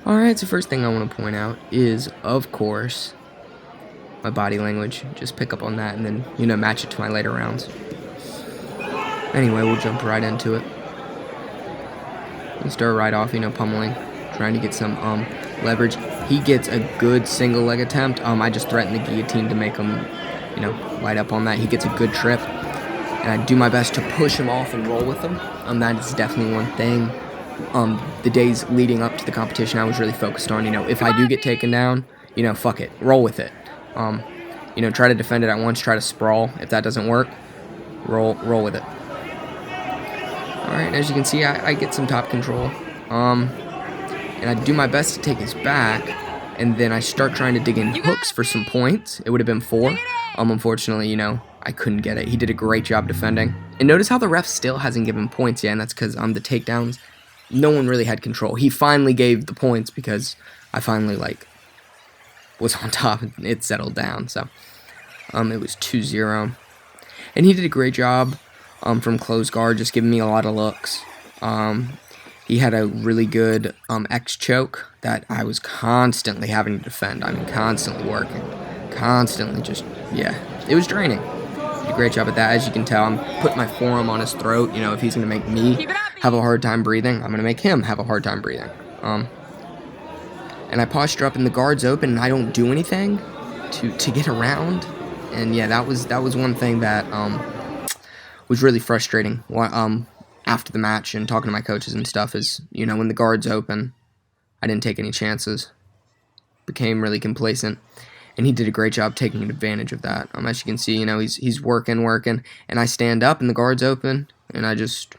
Alright, so first thing I want to point out is, of course, my body language. Just pick up on that and then, match it to my later rounds. Anyway, we'll jump right into it. We start right off, pummeling, trying to get some leverage. He gets a good single leg attempt. I just threaten the guillotine to make him, light up on that. He gets a good trip, and I do my best to push him off and roll with him. That is definitely one thing. The days leading up to the competition, I was really focused on, if I do get taken down, fuck it, roll with it. Try to defend it at once, try to sprawl. If that doesn't work, roll with it. Alright, as you can see, I get some top control. And I do my best to take his back, and then I start trying to dig in hooks for some points. It would have been 4. Unfortunately, I couldn't get it. He did a great job defending. And notice how the ref still hasn't given points yet, and that's because the takedowns, no one really had control. He finally gave the points because I finally, was on top and it settled down. So, it was 2-0. And he did a great job from close guard, just giving me a lot of looks. He had a really good X choke that I was constantly having to defend. I mean, constantly working. Constantly just, yeah. It was draining. He did a great job at that. As you can tell, I'm putting my forearm on his throat. If he's going to make me have a hard time breathing, I'm going to make him have a hard time breathing. And I posture up and the guard's open and I don't do anything to get around. And yeah, that was one thing that was really frustrating after the match and talking to my coaches and stuff is, when the guard's open, I didn't take any chances. Became really complacent. And he did a great job taking advantage of that. As you can see, he's working, and I stand up and the guard's open, and I just,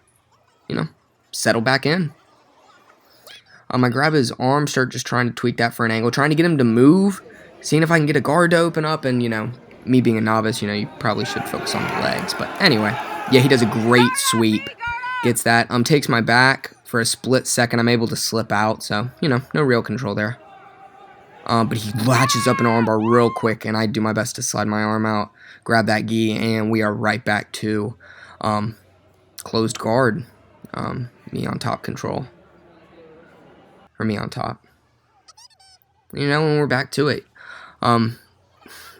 settle back in. I grab his arm, start just trying to tweak that for an angle, trying to get him to move, seeing if I can get a guard to open up, and, me being a novice, you probably should focus on the legs. But anyway, yeah, he does a great sweep. Gets that, takes my back for a split second. I'm able to slip out, so, no real control there. But he latches up an armbar real quick, and I do my best to slide my arm out, grab that gi, and we are right back to closed guard. Me on top control. Or me on top. When we're back to it. What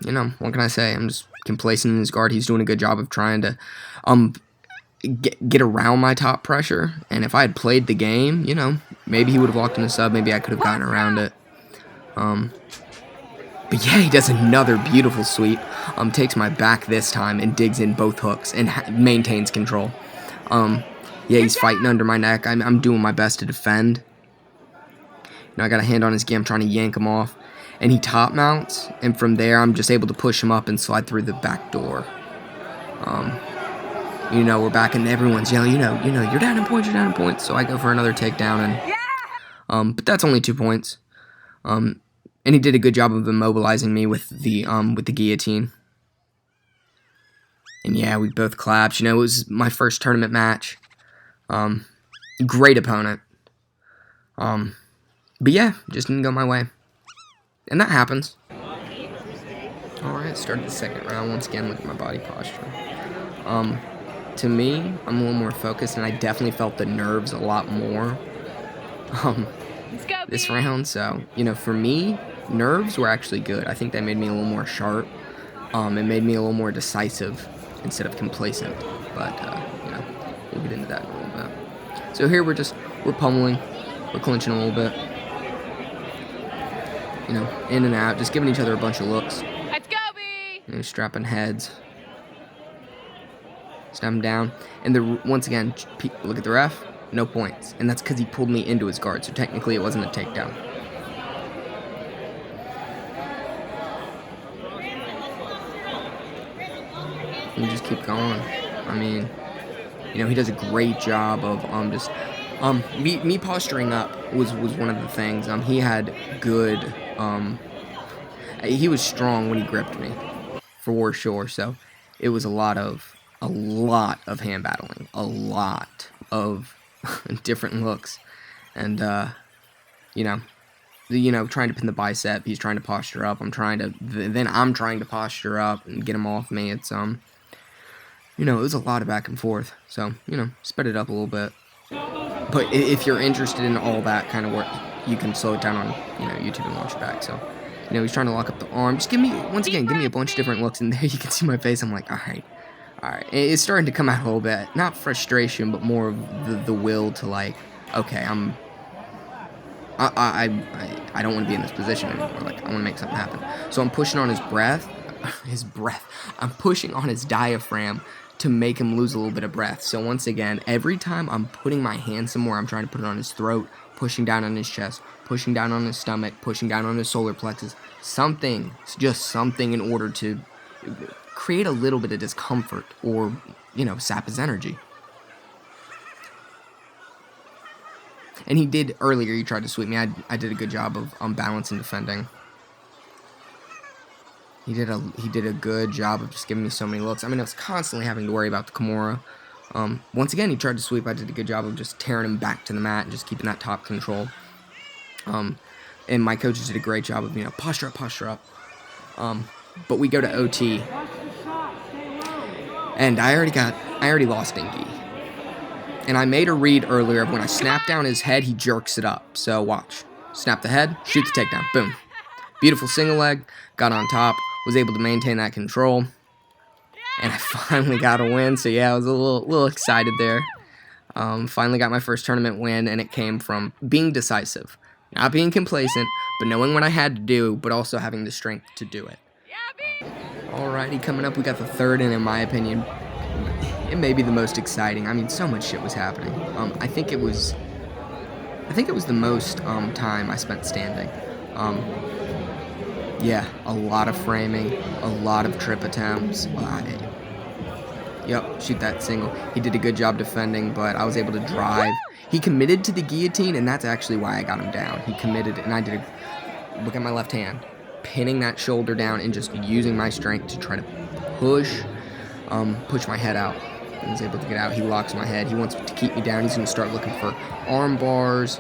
can I say? I'm just complacent in his guard. He's doing a good job of trying to get around my top pressure. And if I had played the game, maybe he would have walked in the sub. Maybe I could have gotten around it. But yeah, he does another beautiful sweep. Takes my back this time and digs in both hooks and maintains control. Yeah, he's fighting under my neck. I'm doing my best to defend. I got a hand on his gi. I'm trying to yank him off. And he top mounts, and from there I'm just able to push him up and slide through the back door. We're back and everyone's yelling, you're down in points, you're down in points. So I go for another takedown, and but that's only 2 points. And he did a good job of immobilizing me with the guillotine. And yeah, we both clapped. It was my first tournament match. Great opponent. But yeah, just didn't go my way. And that happens. Alright, started the second round. Once again, look at my body posture. To me, I'm a little more focused, and I definitely felt the nerves a lot more this round. So, for me, nerves were actually good. I think they made me a little more sharp. It made me a little more decisive instead of complacent. But, we'll get into that in a little bit. So here we're pummeling. We're clinching a little bit. In and out, just giving each other a bunch of looks. Let's go, B! Strapping heads. Snap him down. And once again, look at the ref. No points. And that's because he pulled me into his guard, so technically it wasn't a takedown. And just keep going. I mean, he does a great job of just me posturing up was one of the things. He had good he was strong when he gripped me, for sure. So it was a lot of hand battling, a lot of different looks, and trying to pin the bicep. He's trying to posture up. I'm trying to posture up and get him off me. It's it was a lot of back and forth. So sped it up a little bit. But if you're interested in all that kind of work, you can slow it down on, YouTube and watch it back. So, he's trying to lock up the arm. Just give me a bunch of different looks. And there you can see my face. I'm like, all right. It's starting to come out a little bit. Not frustration, but more of the will to, like, okay, I don't want to be in this position anymore. Like, I want to make something happen. So I'm pushing on his breath. I'm pushing on his diaphragm to make him lose a little bit of breath. So once again, every time I'm putting my hand somewhere, I'm trying to put it on his throat, pushing down on his chest, pushing down on his stomach, pushing down on his solar plexus. Just something in order to create a little bit of discomfort or, sap his energy. And he did earlier, he tried to sweep me. I did a good job of balance and defending. He did a good job of just giving me so many looks. I mean, I was constantly having to worry about the Kimura. Once again, he tried to sweep. I did a good job of just tearing him back to the mat and just keeping that top control. And my coaches did a great job of, posture up. But we go to OT. And I already lost in gi. And I made a read earlier of when I snap down his head, he jerks it up. So watch. Snap the head, shoot the takedown. Boom. Beautiful single leg. Got on top. Was able to maintain that control. And I finally got a win. So yeah, I was a little excited there. Finally got my first tournament win, and it came from being decisive. Not being complacent, but knowing what I had to do, but also having the strength to do it. Alrighty, coming up, we got the third, and in my opinion, it may be the most exciting. I mean, so much shit was happening. I think it was the most time I spent standing. Yeah, a lot of framing, a lot of trip attempts. Yep, shoot that single. He did a good job defending, but I was able to drive. He committed to the guillotine, and that's actually why I got him down. He committed, and I did look at my left hand, pinning that shoulder down and just using my strength to try to push my head out. I was able to get out. He locks my head. He wants to keep me down. He's going to start looking for arm bars,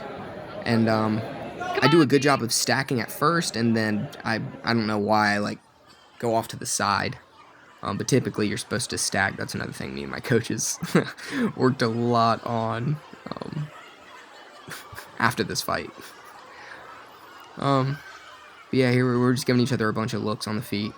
and I do a good job of stacking at first, and then I don't know why I go off to the side. But typically you're supposed to stack. That's another thing me and my coaches worked a lot on after this fight. But yeah, here we're just giving each other a bunch of looks on the feet.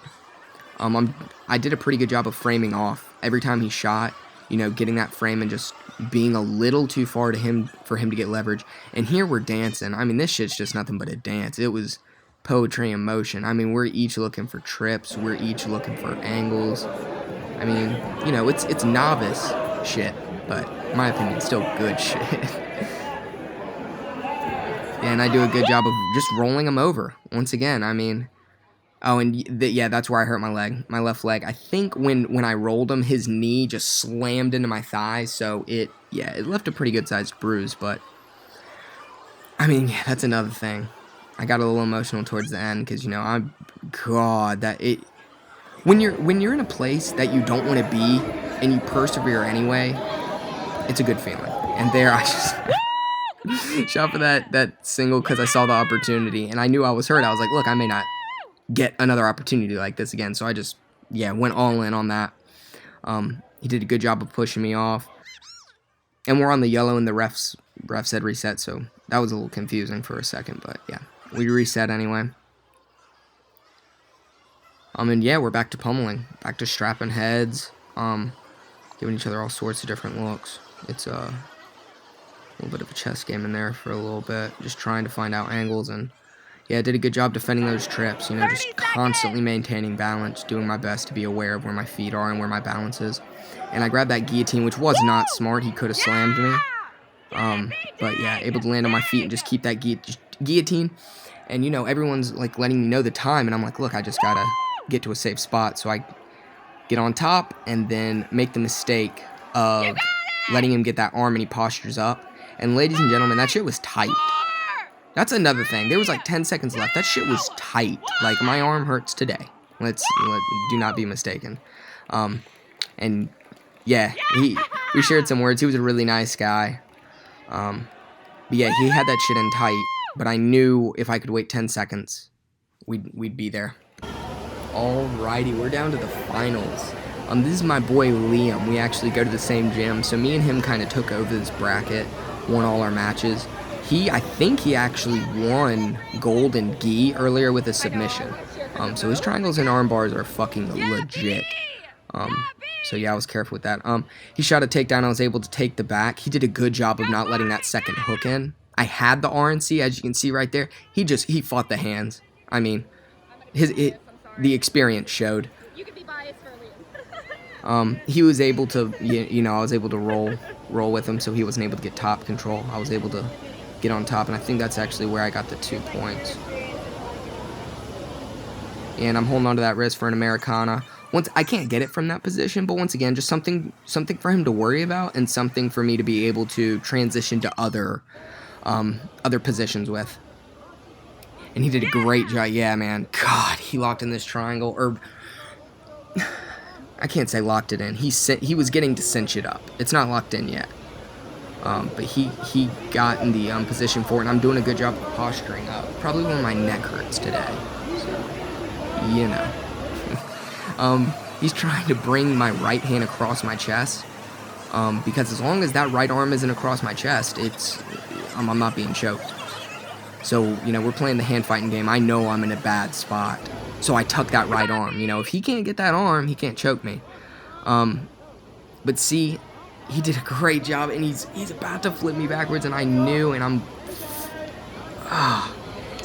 I did a pretty good job of framing off. Every time he shot, getting that frame and just being a little too far to him for him to get leverage. And here we're dancing. I mean, this shit's just nothing but a dance. It was poetry in motion. I mean, we're each looking for trips. We're each looking for angles. I mean, it's novice shit, but in my opinion, still good shit. And I do a good job of just rolling him over. Once again, I mean, yeah, that's where I hurt my leg, my left leg. I think when I rolled him, his knee just slammed into my thigh, so it left a pretty good sized bruise. But I mean, yeah, that's another thing. I got a little emotional towards the end because when you're in a place that you don't want to be and you persevere anyway, it's a good feeling. And there I just shot for that single because I saw the opportunity and I knew I was hurt. I was like, look, I may not get another opportunity like this again. So I just went all in on that. He did a good job of pushing me off, and we're on the yellow and the ref said reset, so that was a little confusing for a second, but yeah. We reset anyway. And yeah, we're back to pummeling. Back to strapping heads. Giving each other all sorts of different looks. It's a little bit of a chess game in there for a little bit. Just trying to find out angles. And yeah, I did a good job defending those trips. Just constantly maintaining balance. Doing my best to be aware of where my feet are and where my balance is. And I grabbed that guillotine, which was not smart. He could have slammed me. But yeah, able to land on my feet and just keep that guillotine. And everyone's letting me know the time, and I'm like, look, I just gotta get to a safe spot. So I get on top and then make the mistake of letting him get that arm, and he postures up. And ladies and gentlemen, that shit was tight. That's another thing. There was 10 seconds left. That shit was tight. My arm hurts today. Do not be mistaken. And yeah, we shared some words. He was a really nice guy. But yeah, he had that shit in tight. But I knew if I could wait 10 seconds, we'd be there. Alrighty, we're down to the finals. This is my boy Liam. We actually go to the same gym, so me and him kind of took over this bracket, won all our matches. I think he actually won gold in gi earlier with a submission. So his triangles and arm bars are fucking legit. So yeah, I was careful with that. He shot a takedown. I was able to take the back. He did a good job of not letting that second hook in. I had the RNC, as you can see right there. He fought the hands. I mean, the experience showed. He was able to, I was able to roll with him, so he wasn't able to get top control. I was able to get on top, and I think that's actually where I got the 2 points. And I'm holding on to that wrist for an Americana. I can't get it from that position, but once again, just something for him to worry about, and something for me to be able to transition to other positions with. And he did a great job. Yeah, man. God, he locked in this triangle, or I can't say locked it in. He was getting to cinch it up. It's not locked in yet. But he got in the position for it, and I'm doing a good job of posturing up. Probably when my neck hurts today. So, he's trying to bring my right hand across my chest. Because as long as that right arm isn't across my chest, I'm not being choked. So, we're playing the hand fighting game. I know I'm in a bad spot. So I tuck that right arm. If he can't get that arm, he can't choke me. But see, he did a great job, and he's about to flip me backwards, and I knew, and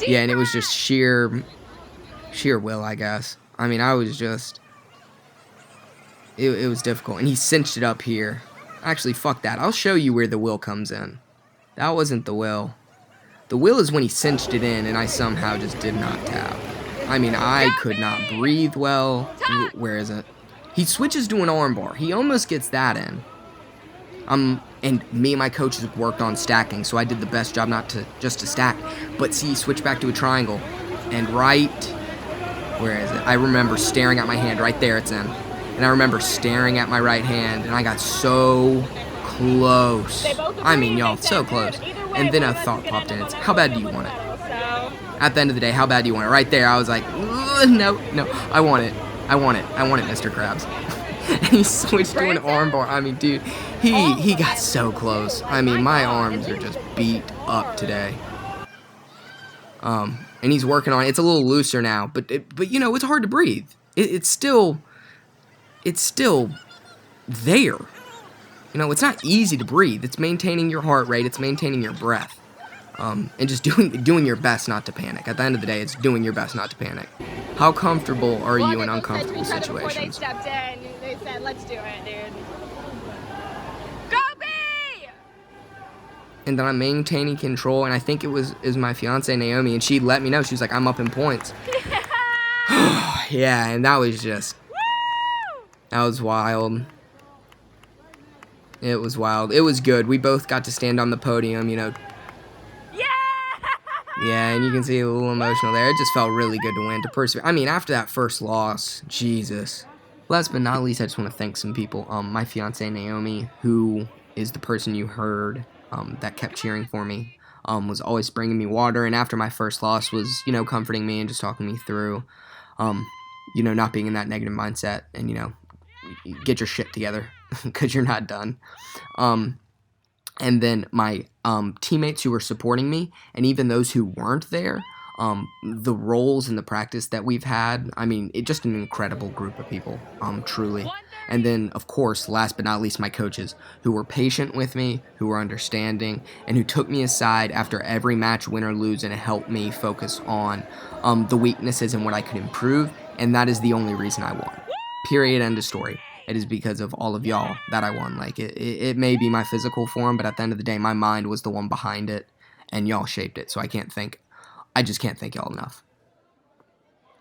yeah, and it was just sheer will, I guess. I mean, I was just, it was difficult, and he cinched it up here. Actually, fuck that. I'll show you where the will comes in. That wasn't the will. The will is when he cinched it in, and I somehow just did not tap. I mean, I could not breathe well. Where is it? He switches to an armbar. He almost gets that in. And me and my coaches worked on stacking, so I did the best job not to just to stack. But see, he switched back to a triangle. And where is it? I remember staring at my hand. Right there, it's in. And I remember staring at my right hand, and I got so close. I mean, y'all, so close. And then a thought popped in. It's, how bad do you want it? At the end of the day, how bad do you want it? Right there, I was like, no, I want it, Mr. Krabs. And he switched to an armbar. I mean, dude, he got so close. I mean, my arms are just beat up today. And he's working on it. It's a little looser now, but it's hard to breathe. It's still there. It's not easy to breathe. It's maintaining your heart rate. It's maintaining your breath. And just doing your best not to panic. At the end of the day, it's doing your best not to panic. How comfortable are you in uncomfortable situations? They stepped in. They said, "Let's do it, dude." Go B! And then I'm maintaining control, and I think it was my fiance Naomi, and she let me know. She was like, "I'm up in points." Yeah, and that was just, that was wild. It was wild. It was good. We both got to stand on the podium, Yeah, and you can see a little emotional there. It just felt really good to win, to persevere. I mean, after that first loss, Jesus. Last but not least, I just want to thank some people. My fiance Naomi, who is the person you heard that kept cheering for me, was always bringing me water, and after my first loss was, comforting me and just talking me through, not being in that negative mindset, and, get your shit together, because you're not done. And then my teammates who were supporting me, and even those who weren't there, the roles in the practice that we've had, I mean, it's just an incredible group of people, truly. And then, of course, last but not least, my coaches, who were patient with me, who were understanding, and who took me aside after every match, win or lose, and helped me focus on the weaknesses and what I could improve, and that is the only reason I won. Period, end of story. It is because of all of y'all that I won. Like, it may be my physical form, but at the end of the day, my mind was the one behind it, and y'all shaped it. So I just can't thank y'all enough.